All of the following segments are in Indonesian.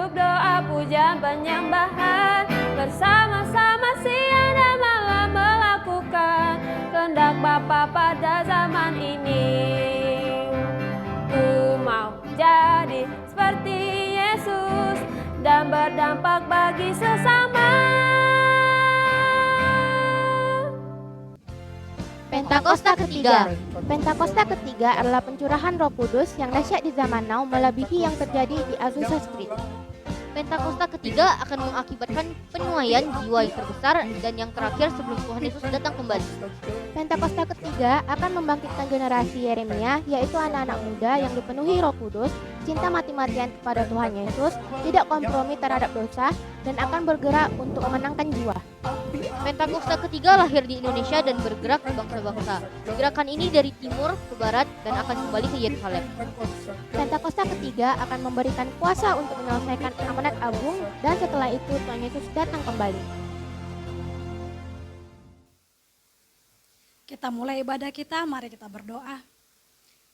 hidup doa puja penyembahan, bersama-sama siang dan malam melakukan kehendak Bapa pada zaman ini. Ku mau jadi seperti Yesus dan berdampak bagi sesama. Pentakosta ketiga. Pentakosta ketiga adalah pencurahan Roh Kudus yang dahsyat di zaman now melebihi yang terjadi di Azusa Street. Pentakosta ketiga akan mengakibatkan penuaian jiwa yang terbesar dan yang terakhir sebelum Tuhan Yesus datang kembali. Pentakosta ketiga akan membangkitkan generasi Yeremia, yaitu anak-anak muda yang dipenuhi Roh Kudus, cinta mati-matian kepada Tuhan Yesus, tidak kompromi terhadap dosa, dan akan bergerak untuk memenangkan jiwa. Pentakosta ketiga lahir di Indonesia dan bergerak di bangsa-bangsa. Gerakan ini dari timur ke barat dan akan kembali ke Yerusalem. Pentakosta ketiga akan memberikan kuasa untuk menyelesaikan amanat agung, dan setelah itu Tuhan Yesus datang kembali. Kita mulai ibadah kita, mari kita berdoa.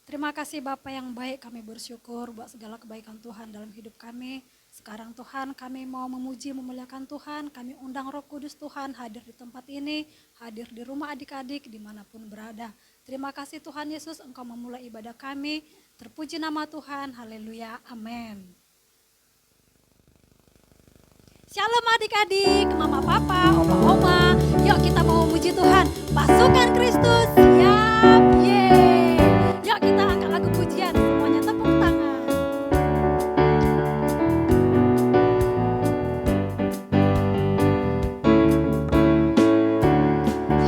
Terima kasih Bapa yang baik, kami bersyukur buat segala kebaikan Tuhan dalam hidup kami. Sekarang Tuhan kami mau memuji, memuliakan Tuhan, kami undang Roh Kudus Tuhan hadir di tempat ini, hadir di rumah adik-adik dimanapun berada. Terima kasih Tuhan Yesus, Engkau memulai ibadah kami, terpuji nama Tuhan, haleluya, amin. Shalom adik-adik, mama papa, oma-oma, yuk kita mau memuji Tuhan, pasukan Kristus, siap, yeay. Yuk kita angkat lagu pujian, semuanya tepuk tangan.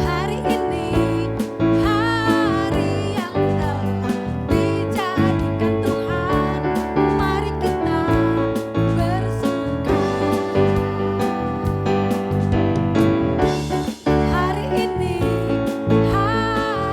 Hari ini, hari yang telah dijadikan Tuhan, mari kita bersuka. Hari ini, hari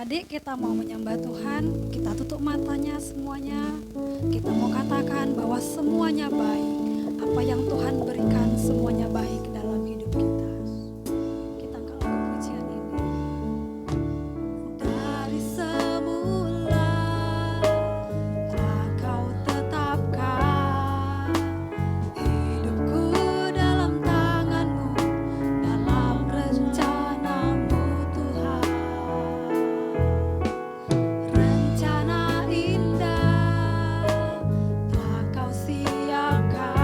adik-adik kita mau menyembah Tuhan, kita tutup matanya semuanya. Kita mau katakan bahwa semuanya baik. Apa yang Tuhan berikan semuanya baik dalam hidup kita. Kita angkat lagu pujian ini. Dari semula telah Kau tetapkan hidupku dalam tangan-Mu, dalam rencana-Mu Tuhan. Rencana indah telah Kau siapkan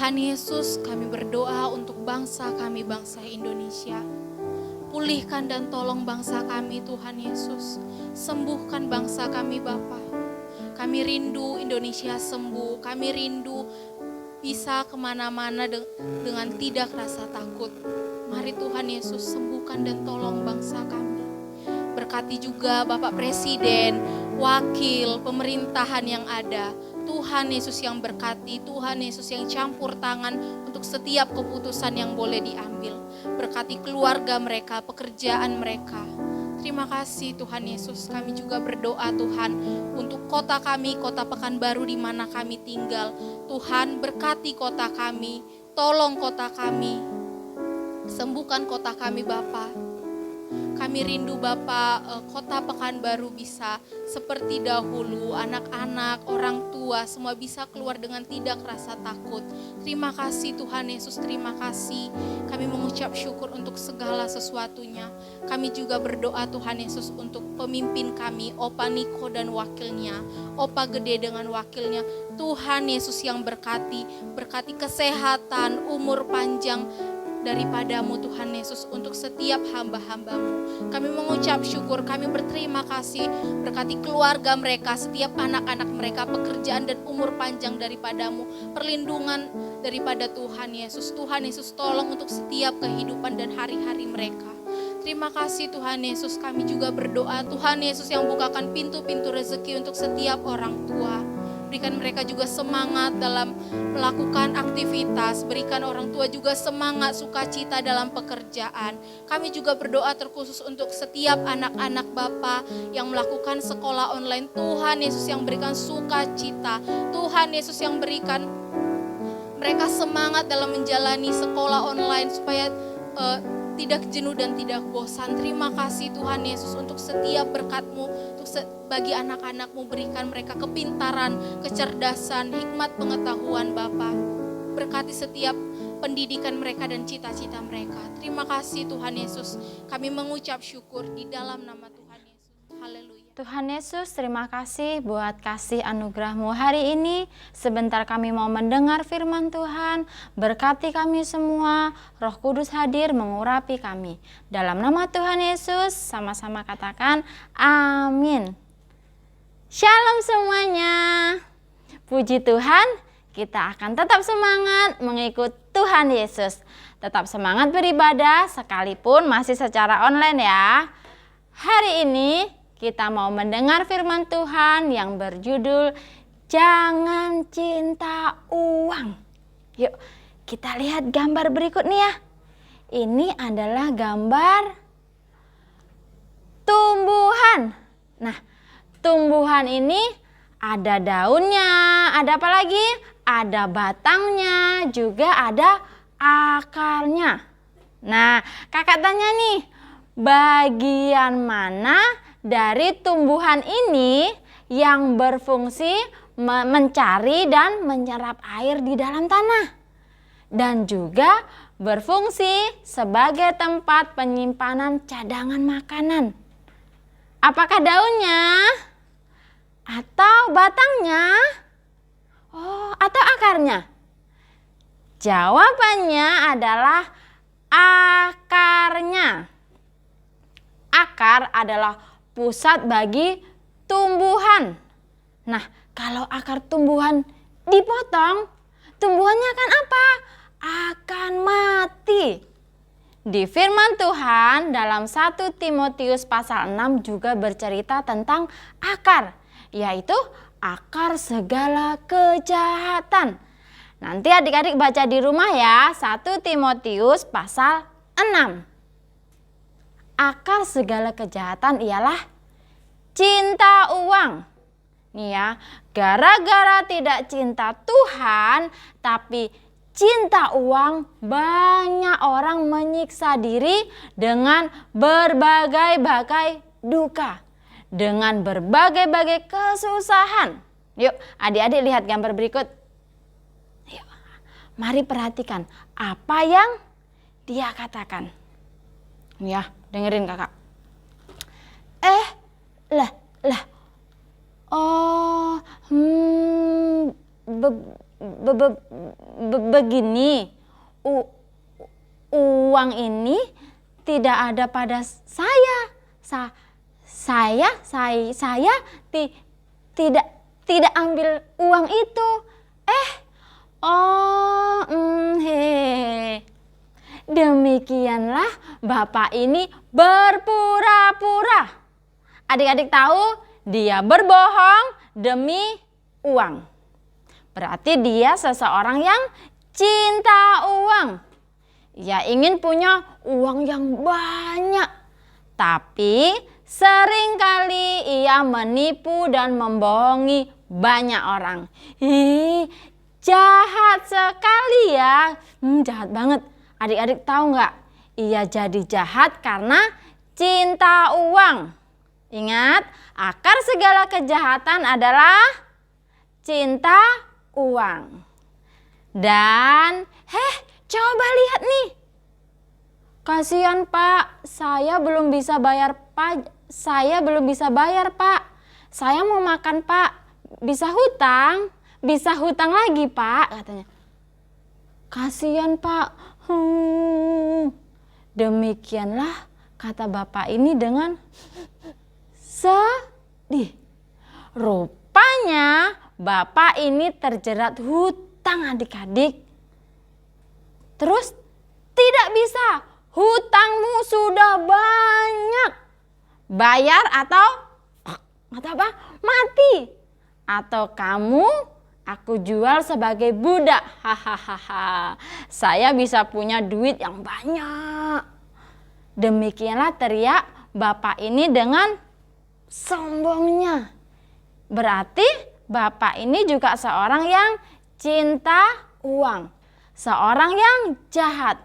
Tuhan Yesus, kami berdoa untuk bangsa kami, bangsa Indonesia. Pulihkan dan tolong bangsa kami Tuhan Yesus. Sembuhkan bangsa kami Bapa. Kami rindu Indonesia sembuh. Kami rindu bisa kemana-mana dengan tidak rasa takut. Mari Tuhan Yesus sembuhkan dan tolong bangsa kami. Berkati juga Bapak Presiden, wakil, pemerintahan yang ada. Tuhan Yesus yang berkati, Tuhan Yesus yang campur tangan untuk setiap keputusan yang boleh diambil. Berkati keluarga mereka, pekerjaan mereka. Terima kasih Tuhan Yesus. Kami juga berdoa Tuhan untuk kota kami, kota Pekanbaru di mana kami tinggal. Tuhan berkati kota kami, tolong kota kami. Sembuhkan kota kami Bapa. Kami rindu Bapa, kota Pekanbaru bisa seperti dahulu, anak-anak, orang tua semua bisa keluar dengan tidak rasa takut. Terima kasih Tuhan Yesus, terima kasih. Kami mengucap syukur untuk segala sesuatunya. Kami juga berdoa Tuhan Yesus untuk pemimpin kami, Opa Niko dan wakilnya, Opa Gede dengan wakilnya. Tuhan Yesus yang berkati kesehatan, umur panjang daripadamu Tuhan Yesus untuk setiap hamba-hambamu. Kami mengucap syukur, kami berterima kasih, berkati keluarga mereka, setiap anak-anak mereka, pekerjaan dan umur panjang daripadamu, perlindungan daripada Tuhan Yesus. Tuhan Yesus tolong untuk setiap kehidupan dan hari-hari mereka. Terima kasih Tuhan Yesus, kami juga berdoa Tuhan Yesus yang bukakan pintu-pintu rezeki untuk setiap orang tua. Berikan mereka juga semangat dalam melakukan aktivitas. Berikan orang tua juga semangat, sukacita dalam pekerjaan. Kami juga berdoa terkhusus untuk setiap anak-anak Bapa yang melakukan sekolah online. Tuhan Yesus yang berikan sukacita. Tuhan Yesus yang berikan mereka semangat dalam menjalani sekolah online supaya tidak jenuh dan tidak bosan. Terima kasih Tuhan Yesus untuk setiap berkat-Mu, untuk bagi anak-anak-Mu, berikan mereka kepintaran, kecerdasan, hikmat pengetahuan Bapa. Berkati setiap pendidikan mereka dan cita-cita mereka. Terima kasih Tuhan Yesus. Kami mengucap syukur di dalam nama Tuhan Yesus. Haleluya. Tuhan Yesus, terima kasih buat kasih anugerah-Mu hari ini. Sebentar kami mau mendengar firman Tuhan. Berkati kami semua, Roh Kudus hadir mengurapi kami. Dalam nama Tuhan Yesus, sama-sama katakan amin. Shalom semuanya. Puji Tuhan, kita akan tetap semangat mengikut Tuhan Yesus. Tetap semangat beribadah sekalipun masih secara online ya. Hari ini kita mau mendengar firman Tuhan yang berjudul Jangan Cinta Uang. Yuk kita lihat gambar berikut nih ya. Ini adalah gambar tumbuhan. Nah, tumbuhan ini ada daunnya, ada apa lagi? Ada batangnya, juga ada akarnya. Nah, kakak tanya nih, bagian mana dari tumbuhan ini yang berfungsi mencari dan menyerap air di dalam tanah dan juga berfungsi sebagai tempat penyimpanan cadangan makanan? Apakah daunnya atau batangnya? Atau akarnya? Jawabannya adalah akarnya. Akar adalah pusat bagi tumbuhan. Nah, kalau akar tumbuhan dipotong, tumbuhannya akan apa? Akan mati. Di firman Tuhan dalam 1 Timotius pasal 6 juga bercerita tentang akar, yaitu akar segala kejahatan. Nanti adik-adik baca di rumah ya, 1 Timotius pasal 6. Akar segala kejahatan ialah cinta uang. Nih ya, gara-gara tidak cinta Tuhan tapi cinta uang, banyak orang menyiksa diri dengan berbagai-bagai duka, dengan berbagai-bagai kesusahan. Yuk, adik-adik lihat gambar berikut. Yuk, mari perhatikan apa yang dia katakan. Ya, dengerin kakak. begini, uang ini tidak ada pada saya. Saya tidak ambil uang itu. Demikianlah bapak ini berpura-pura. Adik-adik tahu dia berbohong demi uang. Berarti dia seseorang yang cinta uang. Ia ingin punya uang yang banyak. Tapi seringkali ia menipu dan membohongi banyak orang. Jahat sekali ya. Jahat banget. Adik-adik tahu nggak? Ia jadi jahat karena cinta uang. Ingat, akar segala kejahatan adalah cinta uang. Dan, coba lihat nih. Kasihan Pak, saya belum bisa bayar Pak. Saya mau makan Pak. Bisa hutang lagi Pak, katanya. Kasihan Pak. Demikianlah kata bapak ini dengan sedih. Rupanya bapak ini terjerat hutang adik-adik. Terus tidak bisa, hutangmu sudah banyak. Bayar atau mati. Atau aku jual sebagai budak. Hahaha. Saya bisa punya duit yang banyak. Demikianlah teriak bapak ini dengan sombongnya. Berarti bapak ini juga seorang yang cinta uang. Seorang yang jahat.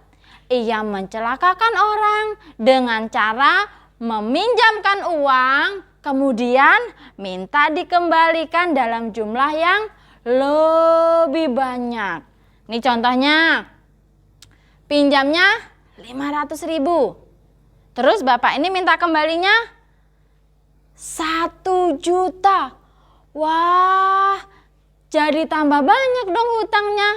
Ia mencelakakan orang dengan cara meminjamkan uang, kemudian minta dikembalikan dalam jumlah yang lebih banyak. Ini contohnya, pinjamnya 500.000. Terus bapak ini minta kembalinya 1 juta. Wah, jadi tambah banyak dong hutangnya.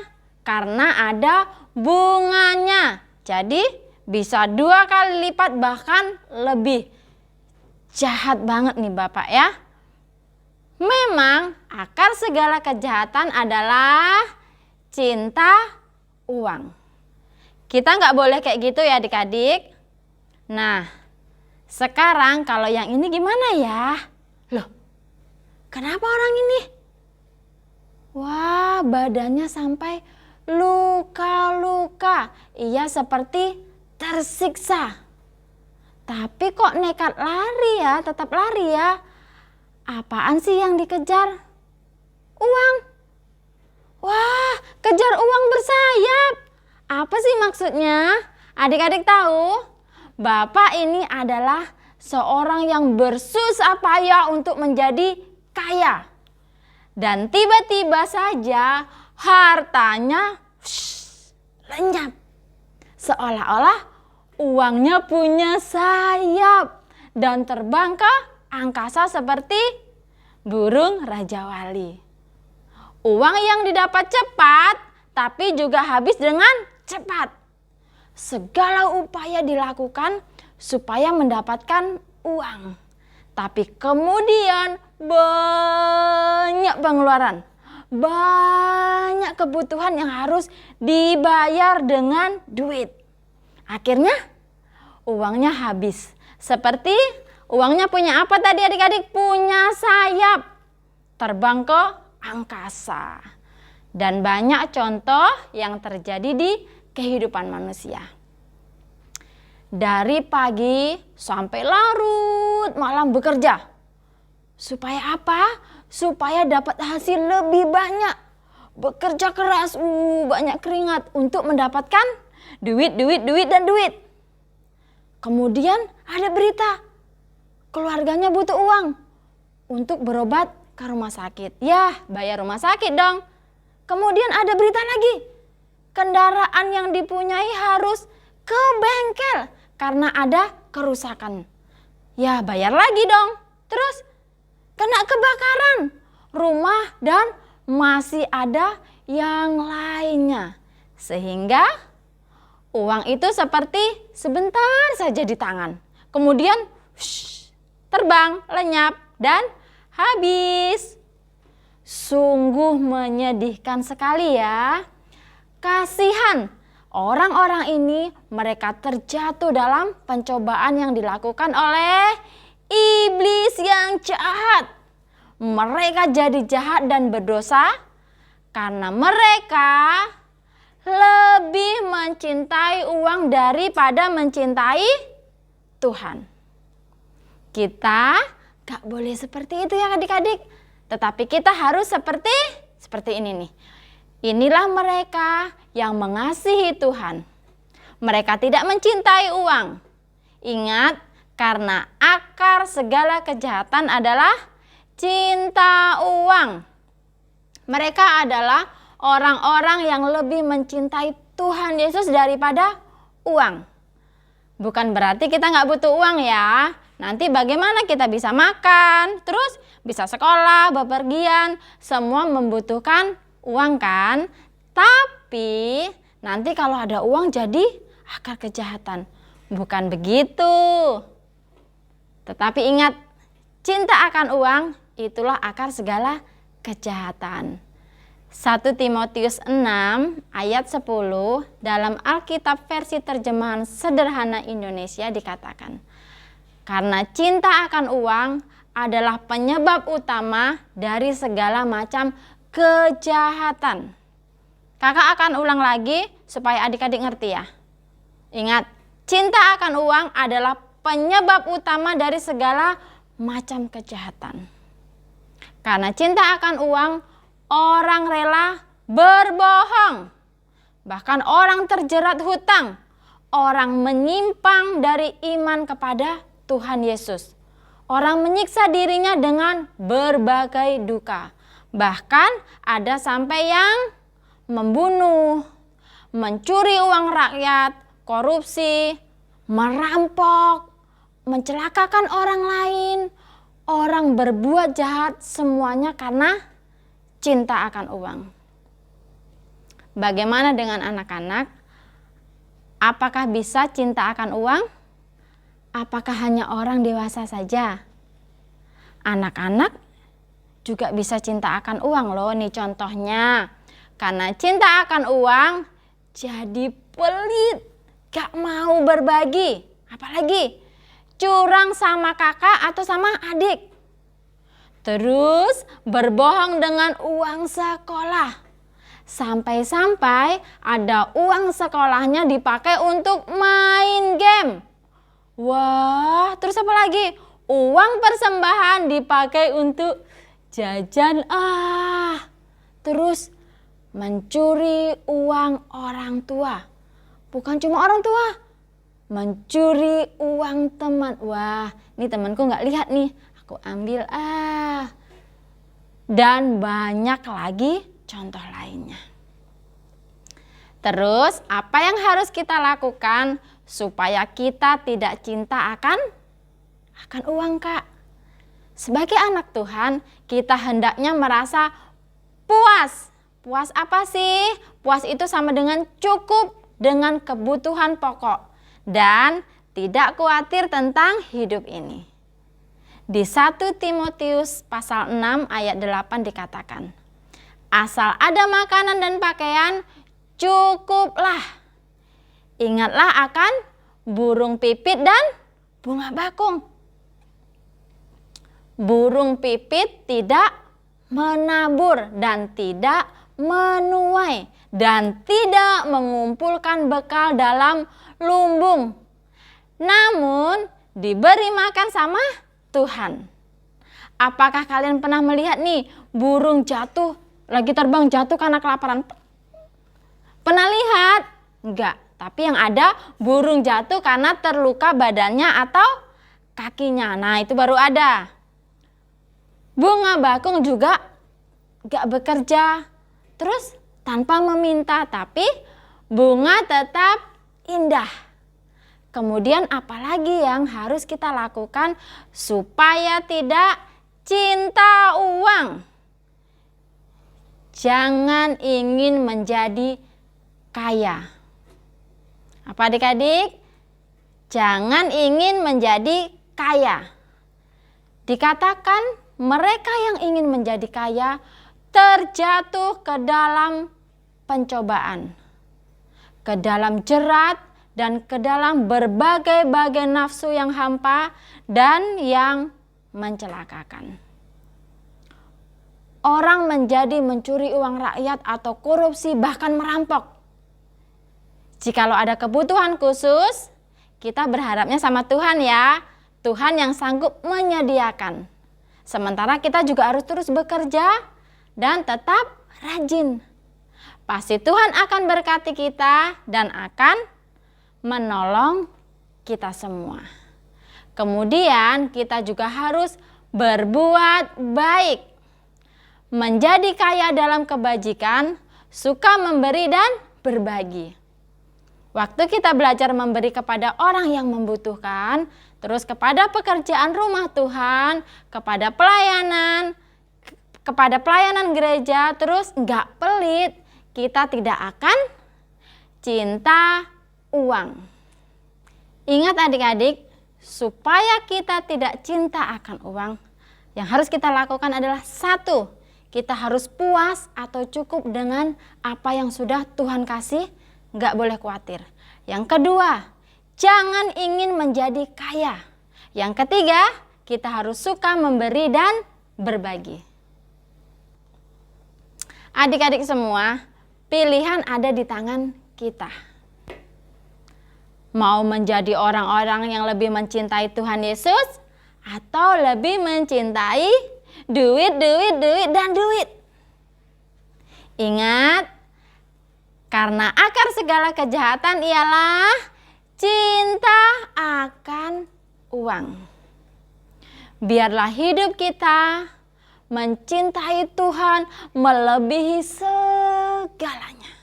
Karena ada bunganya. Jadi bisa 2 kali lipat bahkan lebih. Jahat banget nih bapak ya. Memang akar segala kejahatan adalah cinta uang. Kita nggak boleh kayak gitu ya adik-adik. Nah, sekarang kalau yang ini gimana ya? Loh, kenapa orang ini? Wah, badannya sampai luka-luka. Ia seperti tersiksa. Tapi kok nekat lari ya, tetap lari ya. Apaan sih yang dikejar? Uang. Wah, kejar uang bersayap. Apa sih maksudnya? Adik-adik tahu? Bapak ini adalah seorang yang bersusah payah untuk menjadi kaya. Dan tiba-tiba saja hartanya lenyap. Seolah-olah uangnya punya sayap dan terbang ke angkasa seperti burung Raja Wali. Uang yang didapat cepat tapi juga habis dengan cepat. Segala upaya dilakukan supaya mendapatkan uang. Tapi kemudian banyak pengeluaran. Banyak kebutuhan yang harus dibayar dengan duit. Akhirnya uangnya habis. Seperti uangnya punya apa tadi adik-adik? Punya sayap. Terbang ke angkasa. Dan banyak contoh yang terjadi di kehidupan manusia. Dari pagi sampai larut malam bekerja. Supaya apa? Supaya dapat hasil lebih banyak. Bekerja keras, banyak keringat untuk mendapatkan duit. Kemudian ada berita, keluarganya butuh uang untuk berobat ke rumah sakit. Ya, bayar rumah sakit dong. Kemudian ada berita lagi, kendaraan yang dipunyai harus ke bengkel karena ada kerusakan. Ya, bayar lagi dong. Terus kena kebakaran rumah dan masih ada yang lainnya. Sehingga uang itu seperti sebentar saja di tangan. Kemudian terbang, lenyap, dan habis. Sungguh menyedihkan sekali ya. Kasihan orang-orang ini, mereka terjatuh dalam pencobaan yang dilakukan oleh iblis yang jahat. Mereka jadi jahat dan berdosa karena mereka lebih mencintai uang daripada mencintai Tuhan. Kita gak boleh seperti itu ya adik-adik. Tetapi kita harus seperti ini nih. Inilah mereka yang mengasihi Tuhan. Mereka tidak mencintai uang. Ingat, karena akar segala kejahatan adalah cinta uang. Mereka adalah orang-orang yang lebih mencintai Tuhan Yesus daripada uang. Bukan berarti kita nggak butuh uang ya. Nanti bagaimana kita bisa makan, terus bisa sekolah, bepergian, semua membutuhkan uang kan. Tapi nanti kalau ada uang jadi akar kejahatan. Bukan begitu. Tetapi ingat, cinta akan uang itulah akar segala kejahatan. 1 Timotius 6 ayat 10 dalam Alkitab versi terjemahan sederhana Indonesia dikatakan, karena cinta akan uang adalah penyebab utama dari segala macam kejahatan. Kakak akan ulang lagi supaya adik-adik ngerti ya. Ingat, cinta akan uang adalah penyebab utama dari segala macam kejahatan. Karena cinta akan uang, orang rela berbohong. Bahkan orang terjerat hutang. Orang menyimpang dari iman kepada Tuhan Yesus. Orang menyiksa dirinya dengan berbagai duka. Bahkan ada sampai yang membunuh, mencuri uang rakyat, korupsi, merampok, mencelakakan orang lain. Orang berbuat jahat semuanya karena cinta akan uang. Bagaimana dengan anak-anak? Apakah bisa cinta akan uang? Apakah hanya orang dewasa saja? Anak-anak juga bisa cinta akan uang loh. Nih contohnya, karena cinta akan uang jadi pelit, gak mau berbagi. Apalagi curang sama kakak atau sama adik. Terus berbohong dengan uang sekolah. Sampai-sampai ada uang sekolahnya dipakai untuk main game. Wah, terus apa lagi? Uang persembahan dipakai untuk jajan. Terus mencuri uang orang tua. Bukan cuma orang tua, mencuri uang teman. Wah, ini temanku nggak lihat nih, aku ambil Dan banyak lagi contoh lainnya. Terus apa yang harus kita lakukan supaya kita tidak cinta akan uang, Kak? Sebagai anak Tuhan, kita hendaknya merasa puas. Puas apa sih? Puas itu sama dengan cukup dengan kebutuhan pokok dan tidak khawatir tentang hidup ini. Di 1 Timotius pasal 6 ayat 8 dikatakan, asal ada makanan dan pakaian, cukuplah. Ingatlah akan burung pipit dan bunga bakung. Burung pipit tidak menabur dan tidak menuai dan tidak mengumpulkan bekal dalam lumbung. Namun diberi makan sama Tuhan. Apakah kalian pernah melihat nih burung jatuh, lagi terbang jatuh karena kelaparan? Pernah lihat? Enggak. Tapi yang ada burung jatuh karena terluka badannya atau kakinya. Nah, itu baru ada. Bunga bakung juga enggak bekerja. Terus tanpa meminta, tapi bunga tetap indah. Kemudian apalagi yang harus kita lakukan supaya tidak cinta uang? jangan ingin menjadi kaya. Apa adik-adik? Jangan ingin menjadi kaya. Dikatakan mereka yang ingin menjadi kaya terjatuh ke dalam pencobaan, ke dalam jerat, dan ke dalam berbagai-bagai nafsu yang hampa dan yang mencelakakan. Orang menjadi mencuri uang rakyat atau korupsi, bahkan merampok. Jikalau ada kebutuhan khusus, kita berharapnya sama Tuhan ya. Tuhan yang sanggup menyediakan. Sementara kita juga harus terus bekerja dan tetap rajin. Pasti Tuhan akan berkati kita dan akan menolong kita semua. Kemudian kita juga harus berbuat baik. Menjadi kaya dalam kebajikan, suka memberi dan berbagi. Waktu kita belajar memberi kepada orang yang membutuhkan, terus kepada pekerjaan rumah Tuhan, kepada pelayanan gereja, terus nggak pelit, kita tidak akan cinta uang. Ingat adik-adik, supaya kita tidak cinta akan uang, yang harus kita lakukan adalah satu, kita harus puas atau cukup dengan apa yang sudah Tuhan kasih, nggak boleh khawatir. Yang kedua, jangan ingin menjadi kaya. Yang ketiga, kita harus suka memberi dan berbagi. Adik-adik semua, pilihan ada di tangan kita. Mau menjadi orang-orang yang lebih mencintai Tuhan Yesus atau lebih mencintai duit, dan duit. Ingat, karena akar segala kejahatan ialah cinta akan uang. Biarlah hidup kita mencintai Tuhan melebihi segalanya.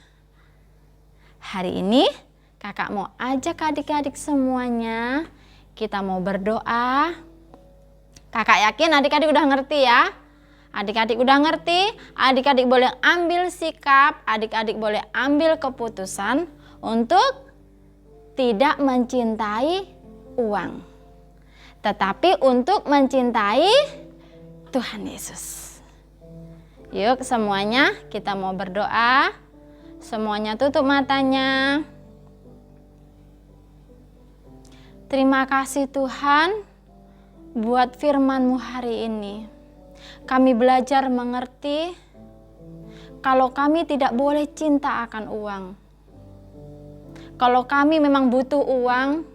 Hari ini kakak mau ajak adik-adik semuanya, kita mau berdoa. Kakak yakin adik-adik udah ngerti ya. Adik-adik udah ngerti, adik-adik boleh ambil sikap, adik-adik boleh ambil keputusan untuk tidak mencintai uang, tetapi untuk mencintai Tuhan Yesus. Yuk semuanya kita mau berdoa. Semuanya tutup matanya. Terima kasih Tuhan buat firman-Mu hari ini. Kami belajar mengerti kalau kami tidak boleh cinta akan uang. Kalau kami memang butuh uang,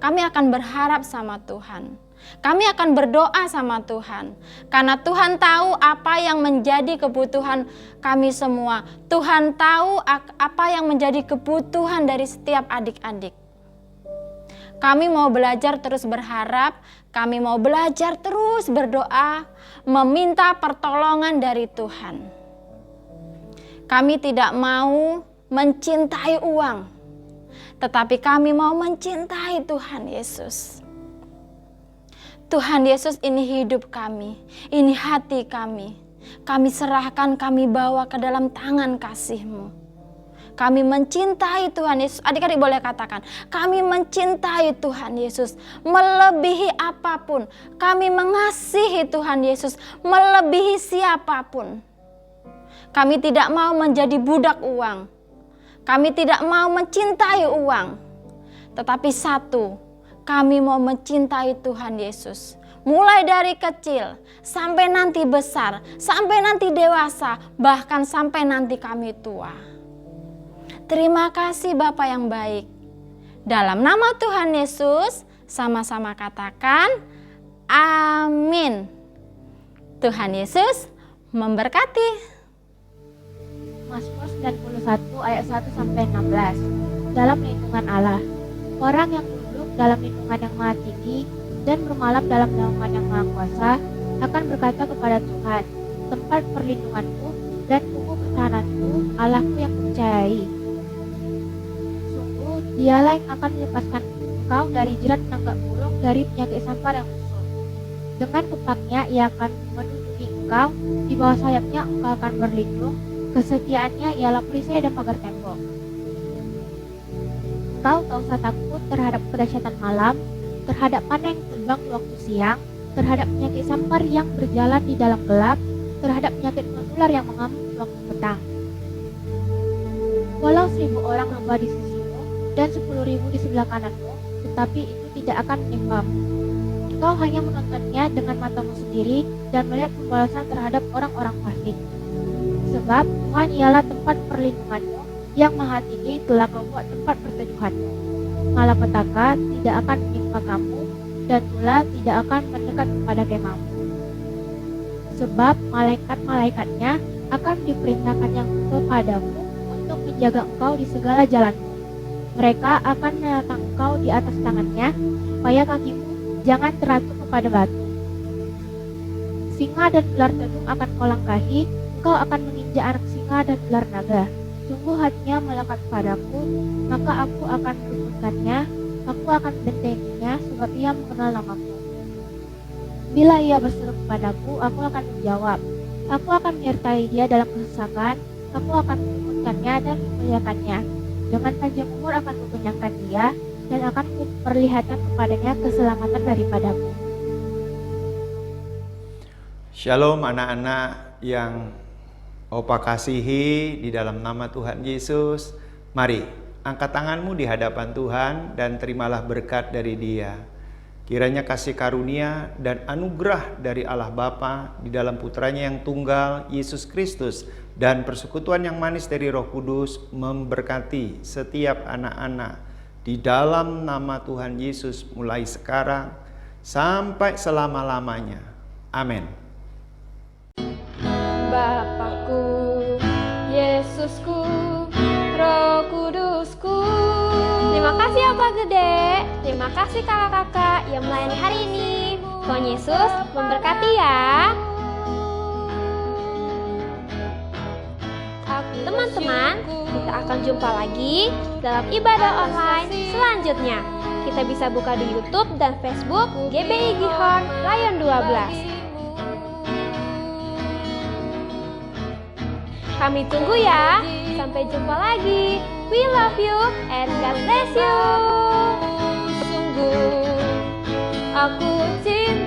kami akan berharap sama Tuhan. Kami akan berdoa sama Tuhan. Karena Tuhan tahu apa yang menjadi kebutuhan kami semua. Tuhan tahu apa yang menjadi kebutuhan dari setiap adik-adik. Kami mau belajar terus berharap, kami mau belajar terus berdoa, meminta pertolongan dari Tuhan. Kami tidak mau mencintai uang, tetapi kami mau mencintai Tuhan Yesus. Tuhan Yesus, ini hidup kami, ini hati kami. Kami serahkan, kami bawa ke dalam tangan kasih-Mu. Kami mencintai Tuhan Yesus. Adik-adik boleh katakan, kami mencintai Tuhan Yesus melebihi apapun. Kami mengasihi Tuhan Yesus melebihi siapapun. Kami tidak mau menjadi budak uang. Kami tidak mau mencintai uang. Tetapi satu, kami mau mencintai Tuhan Yesus. Mulai dari kecil, sampai nanti besar, sampai nanti dewasa, bahkan sampai nanti kami tua. Terima kasih Bapa yang baik. Dalam nama Tuhan Yesus, sama-sama katakan, amin. Tuhan Yesus memberkati. Mazmur 91 ayat 1 sampai 16. Dalam lindungan Allah. Orang yang duduk dalam lindungan yang Maha Tinggi dan bermalam dalam naungan yang Maha Kuasa akan berkata kepada Tuhan, tempat perlindunganku dan kubu pertahananku, Allahku yang percayai. Sungguh, Dialah yang akan melepaskan engkau dari jerat penangkap burung, dari penyakit sampar yang musuh. Dengan kepaknya ia akan menduduki engkau, di bawah sayapnya engkau akan berlindung. Kesetiaannya ialah perisai dan pagar tembok. Engkau tak usah takut terhadap kedahsyatan malam, terhadap panah yang terbang di waktu siang, terhadap penyakit sampar yang berjalan di dalam gelap, terhadap penyakit menular yang mengamuk di waktu petang. Walau 1000 orang rebah di sisimu dan 10.000 di sebelah kananmu, tetapi itu tidak akan menimpamu. Engkau hanya menontonnya dengan matamu sendiri dan melihat pembalasan terhadap orang-orang fasik. Sebab Tuhan ialah tempat perlindunganmu, yang Maha Tinggi telah kau buat tempat perteduhanmu. Malapetaka tidak akan menimpa kamu, dan tulah tidak akan mendekat kepada kemahmu. Sebab malaikat-malaikatnya akan diperintahkannya kepadamu untuk menjaga engkau di segala jalanmu. Mereka akan menatang engkau di atas tangannya, supaya kakimu jangan teratup kepada batu. Singa dan ular tedung akan kau langkahi, engkau akan menginjak anak singa dan ular naga. Sungguh hatinya melekat padaku, maka aku akan meluputkannya, aku akan bentenginya, sebab ia mengenal namaku. Bila ia berseru kepadaku, aku akan menjawab. Aku akan menyertai dia dalam kesesakan, aku akan meluputkannya dan memuliakannya. Dengan panjang umur akan kukenyangkan dia, dan akan kuperlihatkan kepadanya keselamatan daripadaku. Shalom anak-anak yang Opa kasihi di dalam nama Tuhan Yesus. Mari, angkat tanganmu di hadapan Tuhan dan terimalah berkat dari Dia. Kiranya kasih karunia dan anugerah dari Allah Bapa di dalam putranya yang tunggal, Yesus Kristus, dan persekutuan yang manis dari Roh Kudus memberkati setiap anak-anak di dalam nama Tuhan Yesus mulai sekarang sampai selama-lamanya. Amin. Bapakku, Yesusku, Roh Kudusku. Terima kasih Opa Gede, terima kasih kakak-kakak yang melayani hari ini. Tuhan Yesus memberkati ya. Teman-teman, kita akan jumpa lagi dalam ibadah online selanjutnya. Kita bisa buka di YouTube dan Facebook GBI Gihon Rayon 12. Kami tunggu ya. Sampai jumpa lagi. We love you and God bless you. Sungguh aku cinta